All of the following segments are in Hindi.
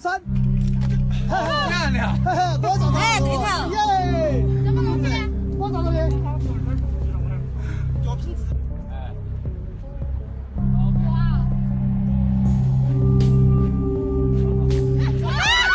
3，亮亮，多少哎可以看了耶！能不能进来？多少多少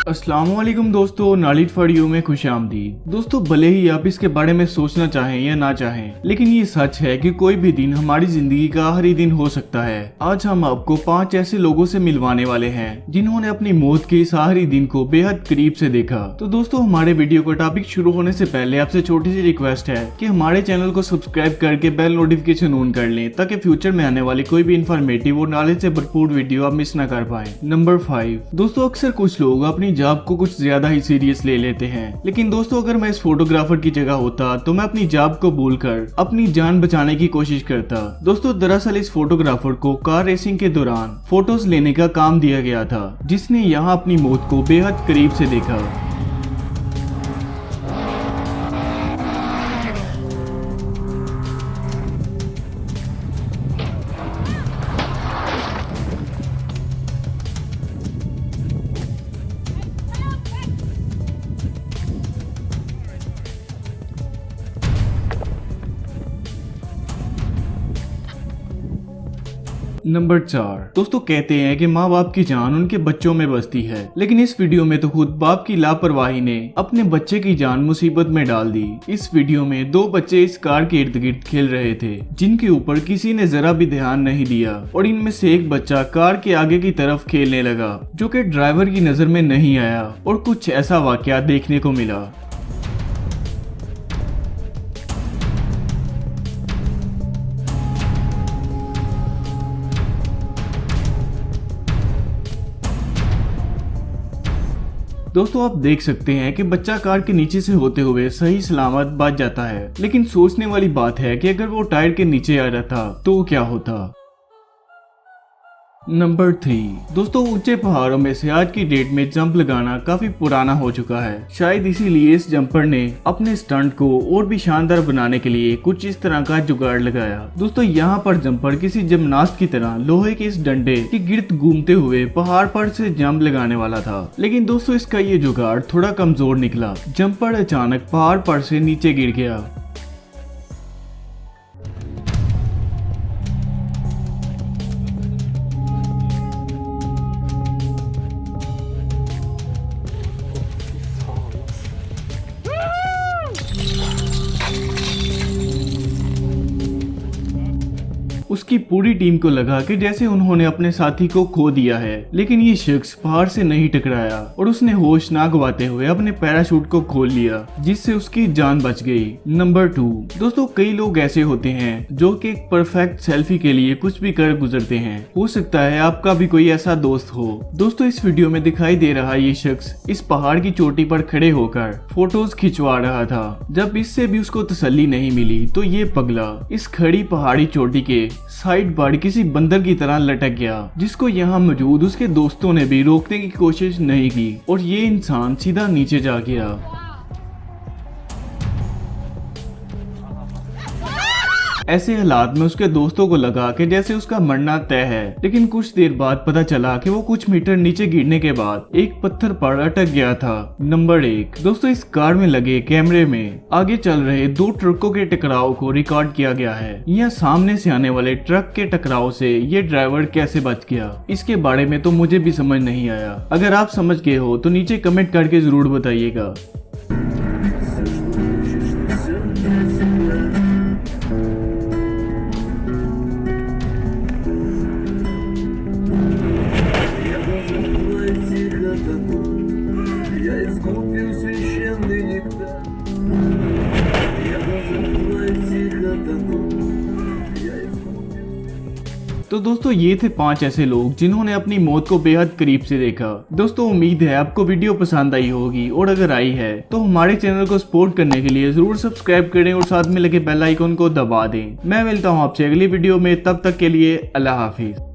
？अस्सलाम वालेकुम दोस्तों, नॉलेज फॉर यू में खुश आमदीद। दोस्तों, भले ही आप इसके बारे में सोचना चाहें या ना चाहें, लेकिन ये सच है कि कोई भी दिन हमारी जिंदगी का आखिरी दिन हो सकता है। आज हम आपको 5 ऐसे लोगों से मिलवाने वाले हैं जिन्होंने अपनी मौत के इस आखिरी दिन को बेहद करीब से देखा। तो दोस्तों, हमारे वीडियो का टॉपिक शुरू होने से पहले आपसे छोटी सी रिक्वेस्ट है कि हमारे चैनल को सब्सक्राइब करके बेल नोटिफिकेशन ऑन कर लें ताकि फ्यूचर में आने वाली कोई भी इन्फॉर्मेटिव और नॉलेज से भरपूर वीडियो आप मिस ना कर पाए। नंबर 5 दोस्तों, अक्सर कुछ लोग अपनी जॉब को कुछ ज्यादा ही सीरियस ले लेते हैं, लेकिन दोस्तों अगर मैं इस फोटोग्राफर की जगह होता तो मैं अपनी जॉब को भूलकर अपनी जान बचाने की कोशिश करता। दोस्तों, दरअसल इस फोटोग्राफर को कार रेसिंग के दौरान फोटोज लेने का काम दिया गया था, जिसने यहाँ अपनी मौत को बेहद करीब से देखा। नंबर 4 दोस्तों, कहते हैं कि माँ बाप की जान उनके बच्चों में बसती है, लेकिन इस वीडियो में तो खुद बाप की लापरवाही ने अपने बच्चे की जान मुसीबत में डाल दी। इस वीडियो में 2 बच्चे इस कार के इर्द गिर्द खेल रहे थे, जिनके ऊपर किसी ने जरा भी ध्यान नहीं दिया, और इनमें से एक बच्चा कार के आगे की तरफ खेलने लगा, जो कि ड्राइवर की नजर में नहीं आया, और कुछ ऐसा वाकया देखने को मिला। दोस्तों, आप देख सकते हैं कि बच्चा कार के नीचे से होते हुए सही सलामत बच जाता है, लेकिन सोचने वाली बात है कि अगर वो टायर के नीचे आ रहा था तो क्या होता। नंबर 3 दोस्तों, ऊंचे पहाड़ों में से आज की डेट में जंप लगाना काफी पुराना हो चुका है। शायद इसीलिए इस जंपर ने अपने स्टंट को और भी शानदार बनाने के लिए कुछ इस तरह का जुगाड़ लगाया। दोस्तों, यहाँ पर जंपर किसी जिम्नास्ट की तरह लोहे के इस डंडे के गिर्द घूमते हुए पहाड़ पर से जंप लगाने वाला था, लेकिन दोस्तों इसका ये जुगाड़ थोड़ा कमजोर निकला। जंपर अचानक पहाड़ पर से नीचे गिर गया। उसकी पूरी टीम को लगा कि जैसे उन्होंने अपने साथी को खो दिया है, लेकिन ये शख्स पहाड़ से नहीं टकराया और उसने होश ना गवाते हुए अपने पैराशूट को खोल लिया, जिससे उसकी जान बच गई। नंबर 2 दोस्तों, कई लोग ऐसे होते हैं जो कि एक परफेक्ट सेल्फी के लिए कुछ भी कर गुजरते हैं। हो सकता है आपका भी कोई ऐसा दोस्त हो। दोस्तों, इस वीडियो में दिखाई दे रहा ये शख्स इस पहाड़ की चोटी पर खड़े होकर फोटोज खिंचवा रहा था। जब इससे भी उसको तसल्ली नहीं मिली तो ये पगला इस खड़ी पहाड़ी चोटी के साइड पर किसी बंदर की तरह लटक गया, जिसको यहाँ मौजूद उसके दोस्तों ने भी रोकने की कोशिश नहीं की, और ये इंसान सीधा नीचे जा गया। ऐसे हालात में उसके दोस्तों को लगा कि जैसे उसका मरना तय है, लेकिन कुछ देर बाद पता चला कि वो कुछ मीटर नीचे गिरने के बाद एक पत्थर पर अटक गया था। नंबर 1 दोस्तों, इस कार में लगे कैमरे में आगे चल रहे 2 ट्रकों के टकराव को रिकॉर्ड किया गया है। यह सामने से आने वाले ट्रक के टकराव से ये ड्राइवर कैसे बच गया, इसके बारे में तो मुझे भी समझ नहीं आया। अगर आप समझ गए हो तो नीचे कमेंट करके जरूर बताइएगा। तो दोस्तों, ये थे 5 ऐसे लोग जिन्होंने अपनी मौत को बेहद करीब से देखा। दोस्तों, उम्मीद है आपको वीडियो पसंद आई होगी, और अगर आई है तो हमारे चैनल को सपोर्ट करने के लिए जरूर सब्सक्राइब करें और साथ में लगे बेल आइकन को दबा दें। मैं मिलता हूँ आपसे अगली वीडियो में, तब तक के लिए अल्लाह हाफिज।